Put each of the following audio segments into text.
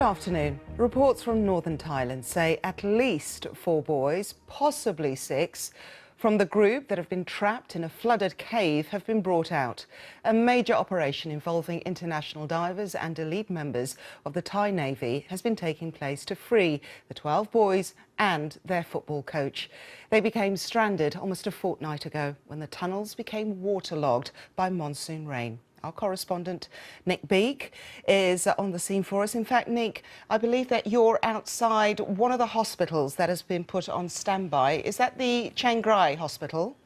Good afternoon. Reports from northern Thailand say at least 4 boys, possibly 6, from the group that have been trapped in a flooded cave have been brought out. A major operation involving international divers and elite members of the Thai Navy has been taking place to free the 12 boys and their football coach. They became stranded almost a fortnight ago when the tunnels became waterlogged by monsoon rain. Our correspondent, Nick Beek, is on the scene for us. In fact, Nick, I believe that you're outside one of the hospitals that has been put on standby. Is that the Chiang hospital?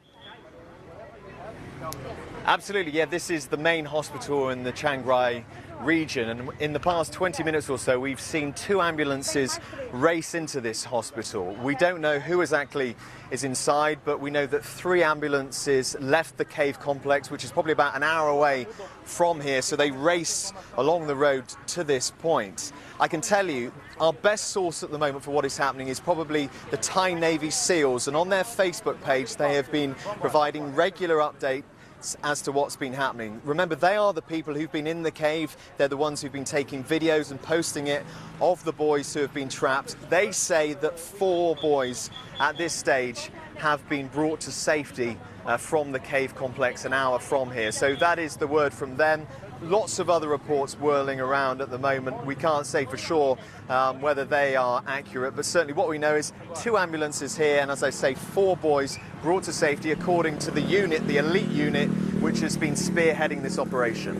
Absolutely, yeah. This is the main hospital in the Chiang region, and in the past 20 minutes or so we've seen 2 ambulances race into this hospital. We don't know who exactly is inside, but we know that 3 ambulances left the cave complex, which is probably about an hour away from here, so they race along the road to this point. I can tell you our best source at the moment for what is happening is probably the Thai Navy SEALs, and on their Facebook page they have been providing regular updates as to what's been happening. Remember, they are the people who've been in the cave. They're the ones who've been taking videos and posting it of the boys who have been trapped. They say that 4 boys at this stage have been brought to safety from the cave complex an hour from here. So that is the word from them. Lots of other reports whirling around at the moment. We can't say for sure whether they are accurate, but certainly what we know is 2 ambulances here, and as I say, 4 boys brought to safety according to the unit, the elite unit, which has been spearheading this operation.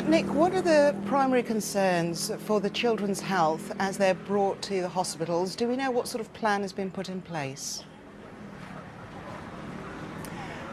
Nick, what are the primary concerns for the children's health as they're brought to the hospitals? Do we know what sort of plan has been put in place?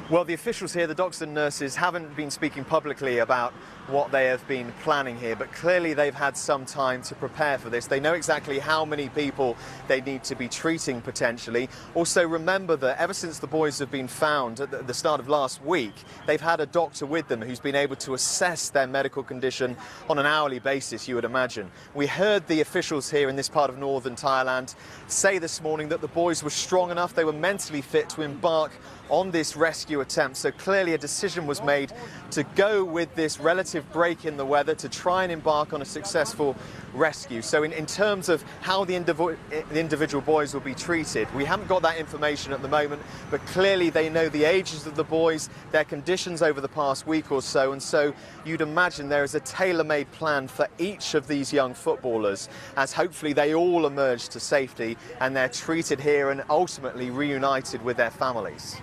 Well, the officials here, the doctors and nurses, haven't been speaking publicly about what they have been planning here, but clearly they've had some time to prepare for this. They know exactly how many people they need to be treating potentially. Also, remember that ever since the boys have been found at the start of last week, they've had a doctor with them who's been able to assess their medical condition on an hourly basis, you would imagine. We heard the officials here in this part of northern Thailand say this morning that the boys were strong enough, they were mentally fit to embark on this rescue attempt. So clearly a decision was made to go with this relative break in the weather to try and embark on a successful rescue. So in terms of how the individual boys will be treated, we haven't got that information at the moment, but clearly they know the ages of the boys, their conditions over the past week or so, and so you'd imagine there is a tailor-made plan for each of these young footballers, as hopefully they all emerge to safety and they're treated here and ultimately reunited with their families.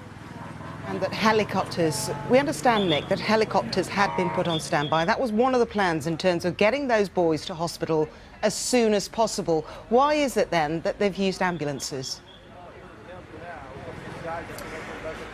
And that helicopters, we understand, Nick, that helicopters had been put on standby. That was one of the plans in terms of getting those boys to hospital as soon as possible. Why is it then that they've used ambulances?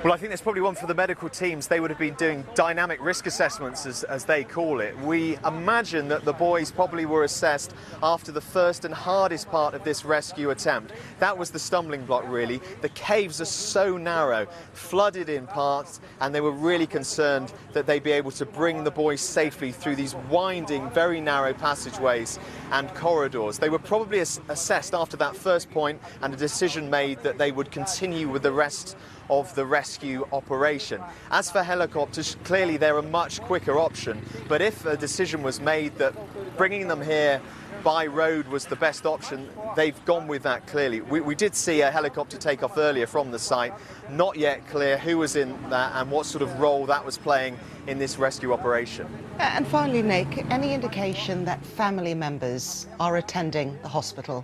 Well, I think there's probably one for the medical teams. They would have been doing dynamic risk assessments, as they call it. We imagine that the boys probably were assessed after the first and hardest part of this rescue attempt. That was the stumbling block, really. The caves are so narrow, flooded in parts, and they were really concerned that they'd be able to bring the boys safely through these winding, very narrow passageways and corridors. They were probably assessed after that first point, and a decision made that they would continue with the rest of the rescue operation. As for helicopters, clearly they're a much quicker option, but if a decision was made that bringing them here by road was the best option, they've gone with that clearly. We did see a helicopter take off earlier from the site, not yet clear who was in that and what sort of role that was playing in this rescue operation. And finally, Nick, any indication that family members are attending the hospital?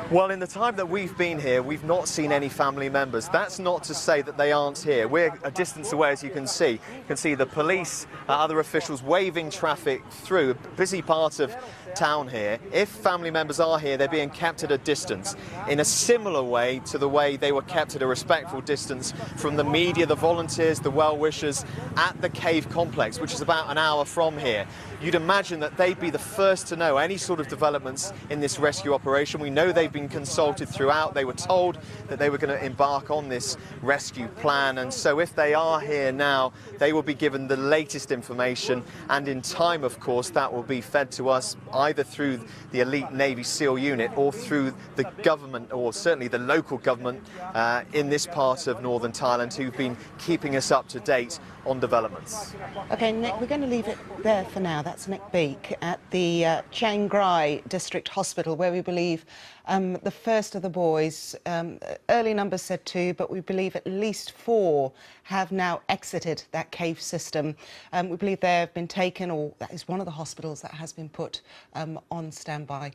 Well, in the time that we've been here, we've not seen any family members. That's not to say that they aren't here. We're a distance away, as you can see. You can see the police, other officials waving traffic through a busy part of town here. If family members are here, they're being kept at a distance in a similar way to the way they were kept at a respectful distance from the media, the volunteers, the well-wishers at the cave complex, which is about an hour from here. You'd imagine that they'd be the first to know any sort of developments in this rescue operation. We know they've been been consulted throughout. They were told that they were going to embark on this rescue plan, and so if they are here now, they will be given the latest information, and in time, of course, that will be fed to us either through the elite Navy SEAL unit or through the government, or certainly the local government in this part of northern Thailand, who've been keeping us up to date on developments. OK, Nick, we're going to leave it there for now. That's Nick Beak at the Chiang District Hospital, where we believe the first of the boys, early numbers said 2, but we believe at least 4 have now exited that cave system. We believe they have been taken, or that is one of the hospitals that has been put on standby.